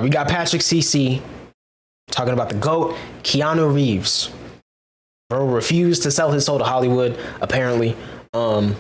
We got Patrick CC talking about the GOAT, Keanu Reeves. Bro refused to sell his soul to Hollywood, apparently. So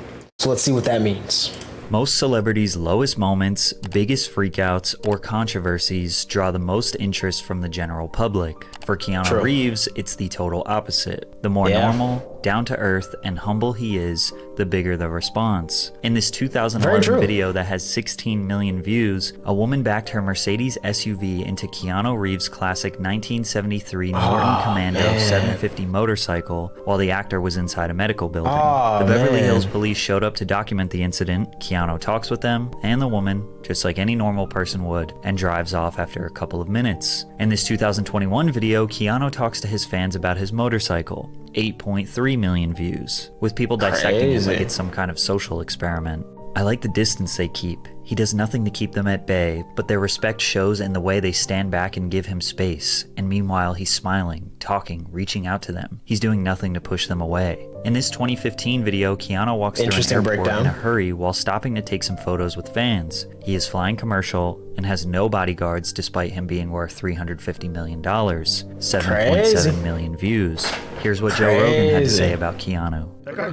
let's see what that means. Most celebrities' lowest moments, biggest freakouts, or controversies draw the most interest from the general public. For Keanu Reeves, it's the total opposite. The more normal, down-to-earth, and humble he is, the bigger the response. In this 2011 video that has 16 million views, a woman backed her Mercedes SUV into Keanu Reeves' classic 1973 Norton Commando 750 motorcycle while the actor was inside a medical building. The Beverly Hills police showed up to document the incident. Keanu talks with them and the woman, just like any normal person would, and drives off after a couple of minutes. In this 2021 video, Keanu talks to his fans about his motorcycle. 8.3 million views, with people dissecting him like it's some kind of social experiment. I like the distance they keep. He does nothing to keep them at bay, but their respect shows in the way they stand back and give him space, and meanwhile he's smiling, talking, reaching out to them. He's doing nothing to push them away. In this 2015 video, Keanu walks through an airport in a hurry while stopping to take some photos with fans. He is flying commercial and has no bodyguards despite him being worth $350 million. 7.7 million views. Here's what Joe Rogan had to say about Keanu. That guy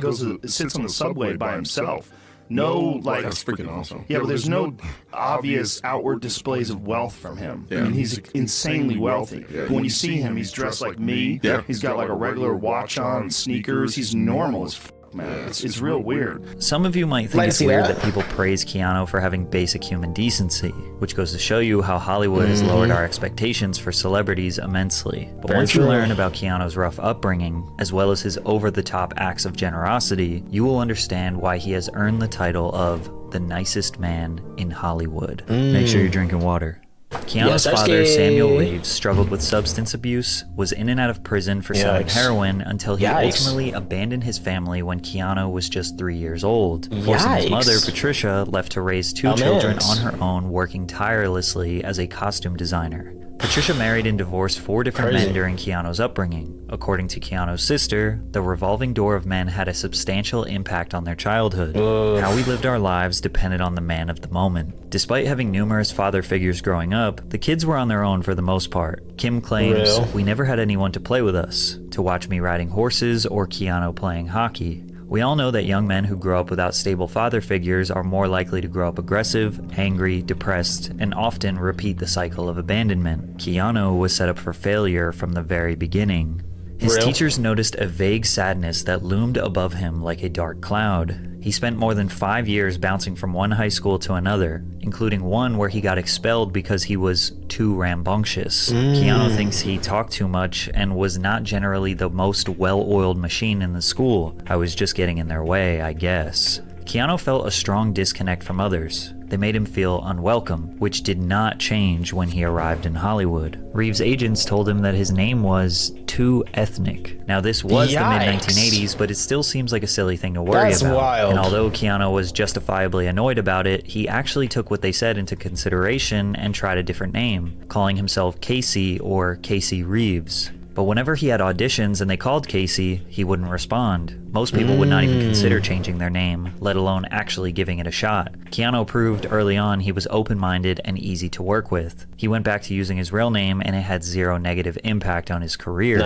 sits on the subway by himself. No, like, that's freaking awesome. Yeah, but there's no obvious outward displays of wealth from him. I mean, he's insanely wealthy. But when you see him, he's dressed like me. He's got like a regular watch on, sneakers. He's normal as man. It's real weird. Some of you might think it's weird that people praise Keanu for having basic human decency, which goes to show you how Hollywood has lowered our expectations for celebrities immensely. But once you learn about Keanu's rough upbringing, as well as his over-the-top acts of generosity, you will understand why he has earned the title of the nicest man in Hollywood. Make sure you're drinking water. Keanu's father, Samuel Reeves, struggled with substance abuse, was in and out of prison for selling heroin until he ultimately abandoned his family when Keanu was just 3 years old, forcing his mother, Patricia, left to raise two children on her own, working tirelessly as a costume designer. Patricia married and divorced 4 different men during Keanu's upbringing. According to Keanu's sister, the revolving door of men had a substantial impact on their childhood. How we lived our lives depended on the man of the moment. Despite having numerous father figures growing up, the kids were on their own for the most part. Kim claims, "We never had anyone to play with us, to watch me riding horses or Keanu playing hockey." We all know that young men who grow up without stable father figures are more likely to grow up aggressive, angry, depressed, and often repeat the cycle of abandonment. Keanu was set up for failure from the very beginning. His teachers noticed a vague sadness that loomed above him like a dark cloud. He spent more than 5 years bouncing from one high school to another, including one where he got expelled because he was too rambunctious. Keanu thinks he talked too much and was not generally the most well-oiled machine in the school. I was just getting in their way, I guess. Keanu felt a strong disconnect from others. They made him feel unwelcome, which did not change when he arrived in Hollywood. Reeves' agents told him that his name was too ethnic. Now this was the mid-1980s, but it still seems like a silly thing to worry about. And although Keanu was justifiably annoyed about it, he actually took what they said into consideration and tried a different name, calling himself Casey or Casey Reeves. But whenever he had auditions and they called Casey, he wouldn't respond. Most people would not even consider changing their name, let alone actually giving it a shot. Keanu proved early on he was open-minded and easy to work with. He went back to using his real name and it had zero negative impact on his career.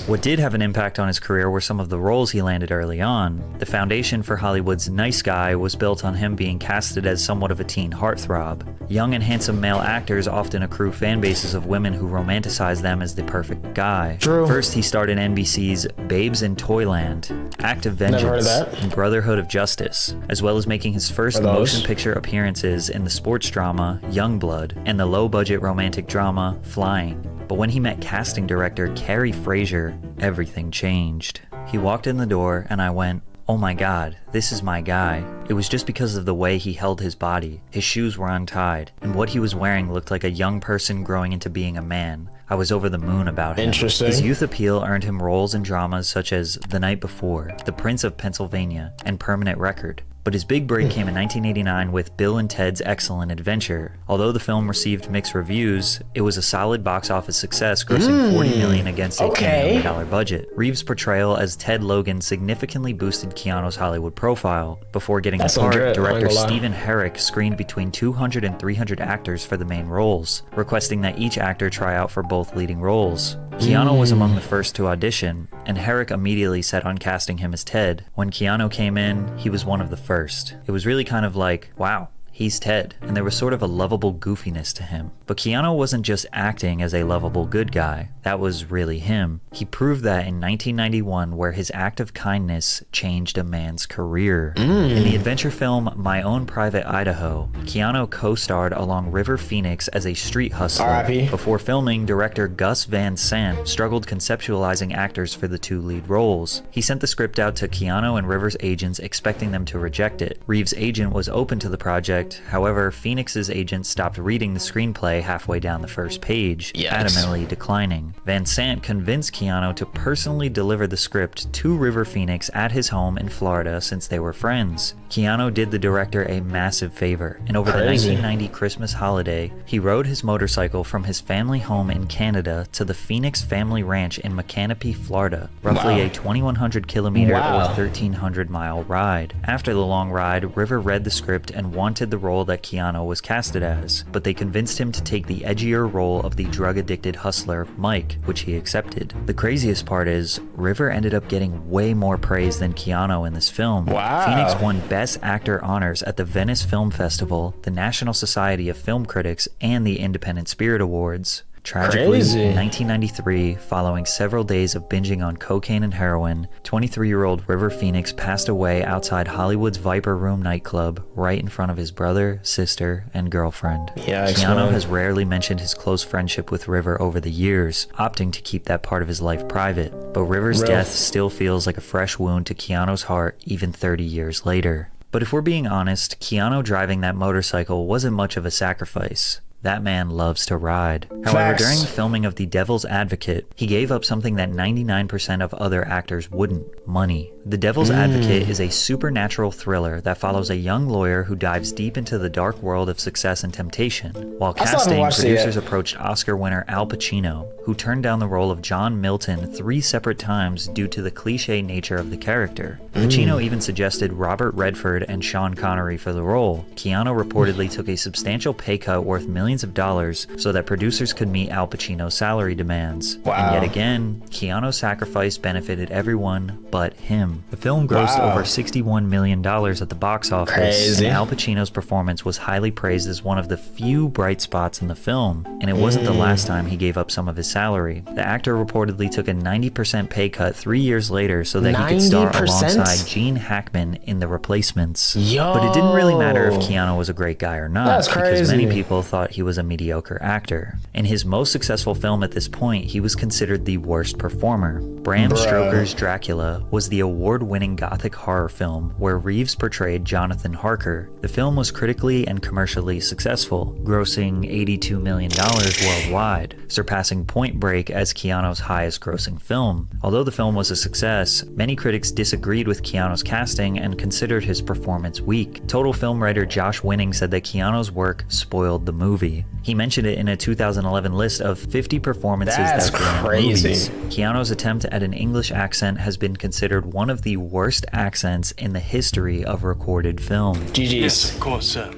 What did have an impact on his career were some of the roles he landed early on. The foundation for Hollywood's nice guy was built on him being casted as somewhat of a teen heartthrob. Young and handsome male actors often accrue fan bases of women who romanticize them as the perfect guy. First, he starred in NBC's Babes in Toyland, Act of Vengeance, and Brotherhood of Justice, as well as making his first motion picture appearances in the sports drama Youngblood and the low-budget romantic drama Flying. But when he met casting director Carrie Fraser, everything changed. He walked in the door and I went, "Oh my God, this is my guy." It was just because of the way he held his body. His shoes were untied, and what he was wearing looked like a young person growing into being a man. I was over the moon about him. His youth appeal earned him roles in dramas such as The Night Before, The Prince of Pennsylvania, and Permanent Record. But his big break came in 1989 with Bill and Ted's Excellent Adventure. Although the film received mixed reviews, it was a solid box office success, grossing $40 million against a $10 million budget. Reeves' portrayal as Ted Logan significantly boosted Keanu's Hollywood profile. Before getting the part, director Stephen Herrick screened between 200 and 300 actors for the main roles, requesting that each actor try out for both leading roles. Keanu was among the first to audition, and Herrick immediately set on casting him as Ted. When Keanu came in, he was one of the first. It was really kind of like, wow, he's Ted, and there was sort of a lovable goofiness to him. But Keanu wasn't just acting as a lovable good guy. That was really him. He proved that in 1991, where his act of kindness changed a man's career. In the adventure film My Own Private Idaho, Keanu co-starred along River Phoenix as a street hustler. Before filming, director Gus Van Sant struggled conceptualizing actors for the two lead roles. He sent the script out to Keanu and River's agents, expecting them to reject it. Reeves' agent was open to the project. However, Phoenix's agent stopped reading the screenplay halfway down the first page, adamantly declining. Van Sant convinced Keanu to personally deliver the script to River Phoenix at his home in Florida since they were friends. Keanu did the director a massive favor, and over the 1990 Christmas holiday, he rode his motorcycle from his family home in Canada to the Phoenix family ranch in McCanopy, Florida, roughly a 2,100 kilometer or 1,300 mile ride. After the long ride, River read the script and wanted the role that Keanu was casted as, but they convinced him to take the edgier role of the drug-addicted hustler, Mike, which he accepted. The craziest part is, River ended up getting way more praise than Keanu in this film. Phoenix won Best Actor honors at the Venice Film Festival, the National Society of Film Critics, and the Independent Spirit Awards. Tragically, in 1993, following several days of binging on cocaine and heroin, 23-year-old River Phoenix passed away outside Hollywood's Viper Room nightclub, right in front of his brother, sister, and girlfriend. Keanu has rarely mentioned his close friendship with River over the years, opting to keep that part of his life private. But River's death still feels like a fresh wound to Keanu's heart even 30 years later. But if we're being honest, Keanu driving that motorcycle wasn't much of a sacrifice. That man loves to ride. However, during the filming of The Devil's Advocate, he gave up something that 99% of other actors wouldn't: money. The Devil's Advocate is a supernatural thriller that follows a young lawyer who dives deep into the dark world of success and temptation. While casting, producers approached Oscar winner Al Pacino, who turned down the role of John Milton 3 separate times due to the cliche nature of the character. Pacino even suggested Robert Redford and Sean Connery for the role. Keanu reportedly took a substantial pay cut worth millions of dollars so that producers could meet Al Pacino's salary demands. And yet again, Keanu's sacrifice benefited everyone but him. The film grossed over $61 million at the box office, and Al Pacino's performance was highly praised as one of the few bright spots in the film, and it wasn't the last time he gave up some of his salary. The actor reportedly took a 90% pay cut 3 years later so that he could star alongside Gene Hackman in The Replacements. But it didn't really matter if Keanu was a great guy or not, because many people thought he was a mediocre actor. In his most successful film at this point, he was considered the worst performer. Bram Stoker's Dracula was the award-winning gothic horror film where Reeves portrayed Jonathan Harker. The film was critically and commercially successful, grossing $82 million worldwide, surpassing Point Break as Keanu's highest-grossing film. Although the film was a success, many critics disagreed with Keanu's casting and considered his performance weak. Total film writer Josh Winning said that Keanu's work spoiled the movie. He mentioned it in a 2011 list of 50 performances that ruined movies. Keanu's attempt at an English accent has been considered one of the worst accents in the history of recorded film. GG's. Yes, of course, sir.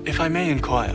If I may inquire,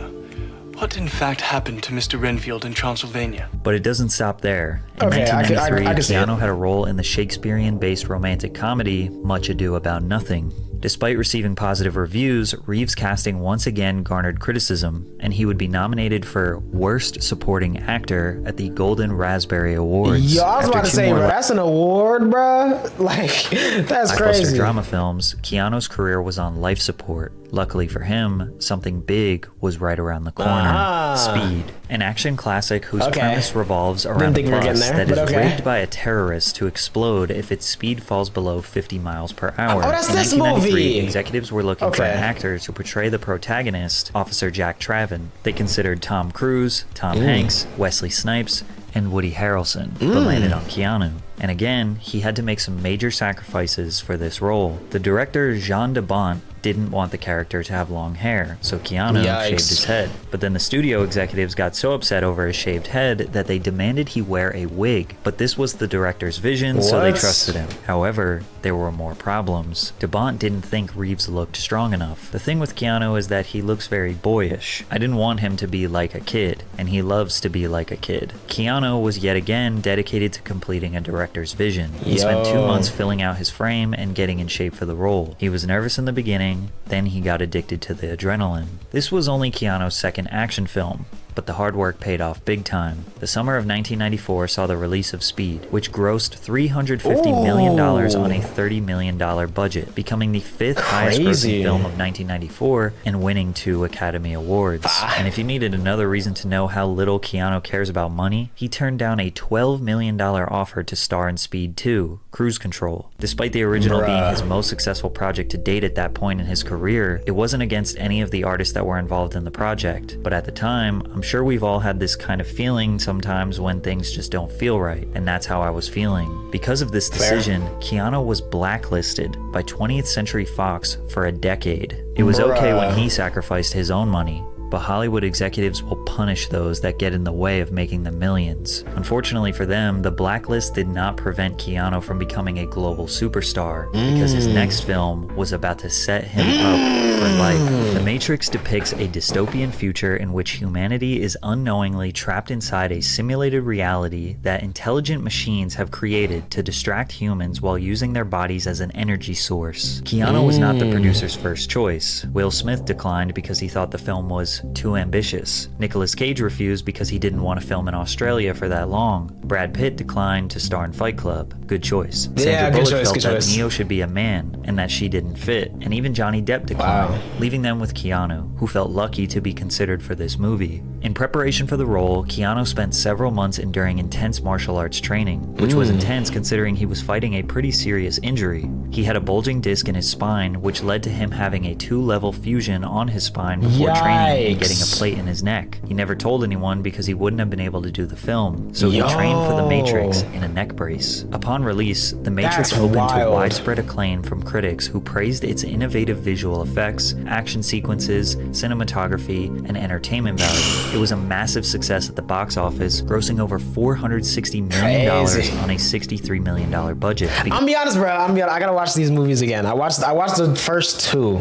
what in fact happened to Mr. Renfield in Transylvania? But it doesn't stop there. In 1993, Keanu had a role in the Shakespearean-based romantic comedy Much Ado About Nothing. Despite receiving positive reviews, Reeves' casting once again garnered criticism, and he would be nominated for Worst Supporting Actor at the Golden Raspberry Awards. Yo, I was about to say, bro, that's an award, bro. Like, that's crazy. Drama films, Keanu's career was on life support. Luckily for him, something big was right around the corner. Speed, an action classic whose premise revolves around a bus that is rigged by a terrorist to explode if its speed falls below 50 miles per hour. Oh, that's this movie! Executives were looking for an actor to portray the protagonist, Officer Jack Traven. They considered Tom Cruise, Tom Hanks, Wesley Snipes, and Woody Harrelson, but landed on Keanu. And again, he had to make some major sacrifices for this role. The director, Jean de Bont, didn't want the character to have long hair, so Keanu shaved his head. But then the studio executives got so upset over his shaved head that they demanded he wear a wig. But this was the director's vision, so they trusted him. However, there were more problems. De Bont didn't think Reeves looked strong enough. The thing with Keanu is that he looks very boyish. I didn't want him to be like a kid, and he loves to be like a kid. Keanu was yet again dedicated to completing a director's vision. He spent 2 months filling out his frame and getting in shape for the role. He was nervous in the beginning, then he got addicted to the adrenaline. This was only Keanu's second action film, but the hard work paid off big time. The summer of 1994 saw the release of Speed, which grossed $350 million on a $30 million budget, becoming the 5th highest grossing film of 1994 and winning 2 Academy Awards. And if you needed another reason to know how little Keanu cares about money, he turned down a $12 million offer to star in Speed 2, Cruise Control. Despite the original being his most successful project to date at that point in his career, it wasn't against any of the artists that were involved in the project. But at the time, I'm sure we've all had this kind of feeling sometimes when things just don't feel right, and that's how I was feeling. Because of this decision, Keanu was blacklisted by 20th Century Fox for a decade. It was okay when he sacrificed his own money, but Hollywood executives will punish those that get in the way of making the millions. Unfortunately for them, the blacklist did not prevent Keanu from becoming a global superstar, because his next film was about to set him up for life. The Matrix depicts a dystopian future in which humanity is unknowingly trapped inside a simulated reality that intelligent machines have created to distract humans while using their bodies as an energy source. Keanu was not the producer's first choice. Will Smith declined because he thought the film was too ambitious. Nicolas Cage refused because he didn't want to film in Australia for that long. Brad Pitt declined to star in Fight Club. Good choice. Sandra Bullock felt that Neo should be a man and that she didn't fit. And even Johnny Depp declined, leaving them with Keanu, who felt lucky to be considered for this movie. In preparation for the role, Keanu spent several months enduring intense martial arts training, which was intense considering he was fighting a pretty serious injury. He had a bulging disc in his spine, which led to him having a 2-level fusion on his spine before training and getting a plate in his neck. He never told anyone because he wouldn't have been able to do the film, so he trained for The Matrix in a neck brace. Upon release, The Matrix opened to widespread acclaim from critics who praised its innovative visual effects, action sequences, cinematography, and entertainment value. It was a massive success at the box office, grossing over $460 million on a $63 million budget. I'm gonna be honest, bro. I gotta watch these movies again. I watched the first 2.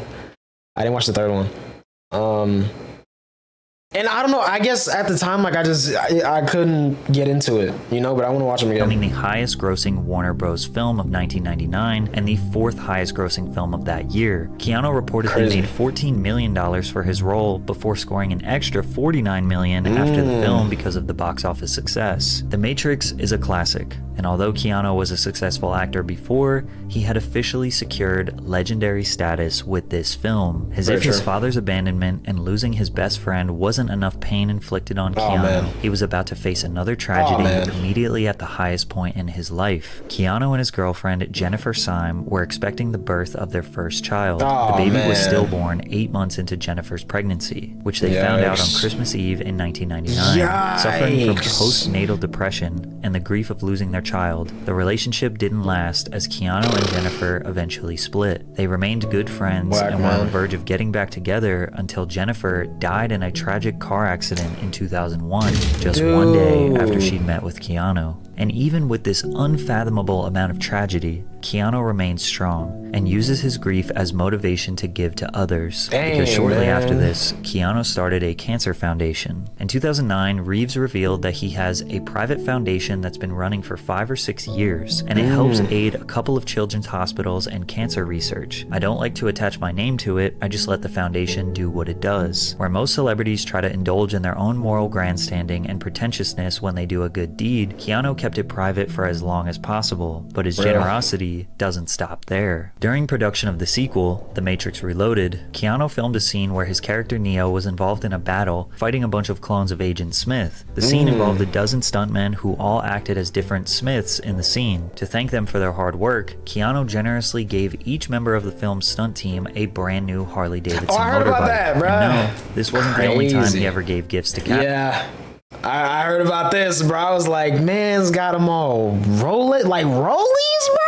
I didn't watch the third one. And I don't know, I guess at the time, like, I couldn't get into it, you know, but I want to watch them again. Becoming the highest grossing Warner Bros. Film of 1999 and the 4th highest grossing film of that year. Keanu reportedly made $14 million for his role before scoring an extra $49 million after the film because of the box office success. The Matrix is a classic, and although Keanu was a successful actor before, he had officially secured legendary status with this film, as if his father's abandonment and losing his best friend wasn't enough pain inflicted on Keanu. He was about to face another tragedy immediately at the highest point in his life. Keanu and his girlfriend, Jennifer Syme, were expecting the birth of their first child. The baby was stillborn 8 months into Jennifer's pregnancy, which they found out on Christmas Eve in 1999. Suffering from postnatal depression and the grief of losing their child, the relationship didn't last as Keanu and Jennifer eventually split. They remained good friends and were on the verge of getting back together until Jennifer died in a tragic car accident in 2001, just one day after she'd met with Keanu. And even with this unfathomable amount of tragedy, Keanu remains strong and uses his grief as motivation to give to others. Because shortly after this, Keanu started a cancer foundation. In 2009, Reeves revealed that he has a private foundation that's been running for 5 or 6 years, and it helps aid a couple of children's hospitals and cancer research. I don't like to attach my name to it, I just let the foundation do what it does. Where most celebrities try to indulge in their own moral grandstanding and pretentiousness when they do a good deed, Keanu kept it private for as long as possible, but his generosity doesn't stop there. During production of the sequel, The Matrix Reloaded, Keanu filmed a scene where his character Neo was involved in a battle fighting a bunch of clones of Agent Smith. The scene involved a dozen stuntmen who all acted as different Smiths in the scene. To thank them for their hard work, Keanu generously gave each member of the film's stunt team a brand new Harley Davidson motorbike. That, bro. And no, this wasn't the only time he ever gave gifts to cast. I heard about this, bro. I was like, man's got them all rolling like rollies, bro.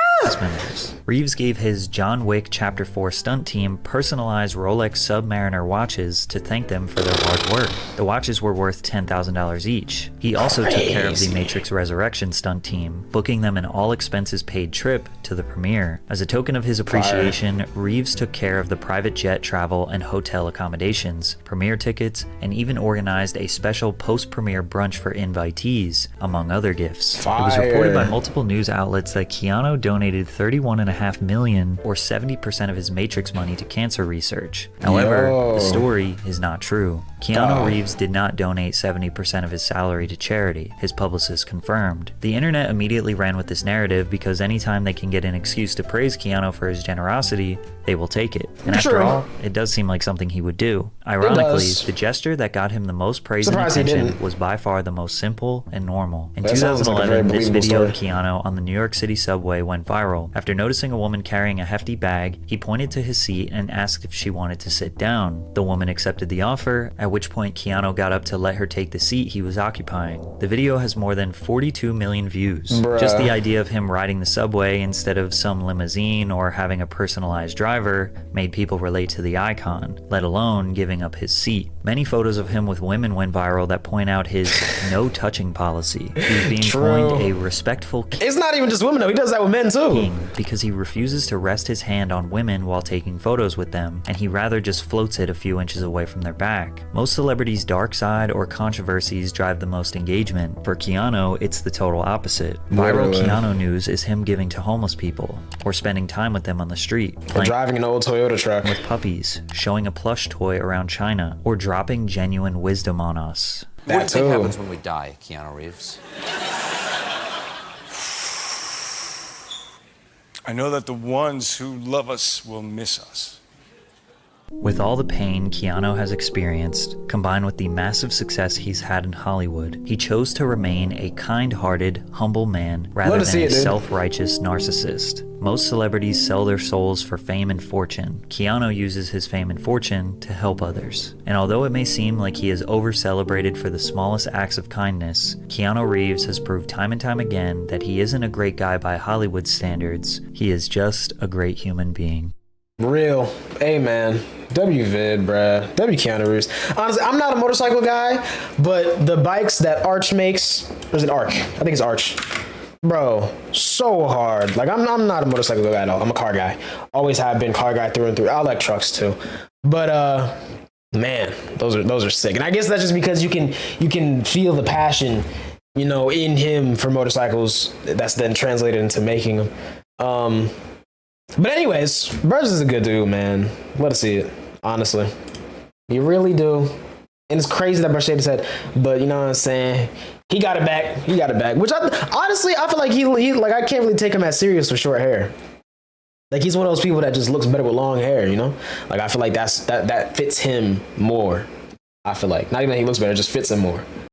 Reeves gave his John Wick Chapter 4 stunt team personalized Rolex Submariner watches to thank them for their hard work. The watches were worth $10,000 each. He also took care of the Matrix Resurrection stunt team, booking them an all-expenses-paid trip to the premiere. As a token of his appreciation, Reeves took care of the private jet travel and hotel accommodations, premiere tickets, and even organized a special post-premiere brunch for invitees, among other gifts. It was reported by multiple news outlets that Keanu donated $31.5 million, or 70% of his Matrix money, to cancer research. However, the story is not true. Keanu Reeves did not donate 70% of his salary to charity, his publicist confirmed. The internet immediately ran with this narrative because anytime they can get an excuse to praise Keanu for his generosity, they will take it. And after all, it does seem like something he would do. Ironically, the gesture that got him the most praise and attention was by far the most simple and normal. In 2011, this video of Keanu on the New York City subway went viral. After noticing a woman carrying a hefty bag, he pointed to his seat and asked if she wanted to sit down. The woman accepted the offer, at which point Keanu got up to let her take the seat he was occupying. The video has more than 42 million views. Just the idea of him riding the subway instead of some limousine or having a personalized driver made people relate to the icon, let alone giving up his seat. Many photos of him with women went viral that point out his no touching policy. He's being coined a respectful king. It's not even just women though, he does that with men too. Because he refuses to rest his hand on women while taking photos with them, and he rather just floats it a few inches away from their back. Most celebrities' dark side or controversies drive the most engagement. For Keanu, it's the total opposite. Viral Keanu news is him giving to homeless people, or spending time with them on the street, or driving an old Toyota truck with puppies, showing a plush toy around China, or dropping genuine wisdom on us. What do you think happens when we die, Keanu Reeves? I know that the ones who love us will miss us. With all the pain Keanu has experienced, combined with the massive success he's had in Hollywood, he chose to remain a kind-hearted, humble man rather than a self-righteous narcissist. Most celebrities sell their souls for fame and fortune. Keanu uses his fame and fortune to help others. And although it may seem like he is over-celebrated for the smallest acts of kindness, Keanu Reeves has proved time and time again that he isn't a great guy by Hollywood standards. He is just a great human being. Real. Hey, man. W-Vid, bruh. W Keanu Reeves. Honestly, I'm not a motorcycle guy, but the bikes that Arch makes, or is it Arc? I think it's Arch. Bro, so hard. Like, I'm not a motorcycle guy at all. I'm a car guy. Always have been car guy through and through. I like trucks too. But, man, those are sick. And I guess that's just because you can feel the passion, you know, in him for motorcycles that's then translated into making them. But anyways, Burrs is a good dude, man. Let us see it, honestly. You really do. And it's crazy that Burrs shaved his head, but you know what I'm saying? He got it back. He got it back. Which honestly, I feel like he like I can't really take him as serious with short hair. Like he's one of those people that just looks better with long hair, you know? Like I feel like that fits him more. I feel like not even that he looks better, it just fits him more.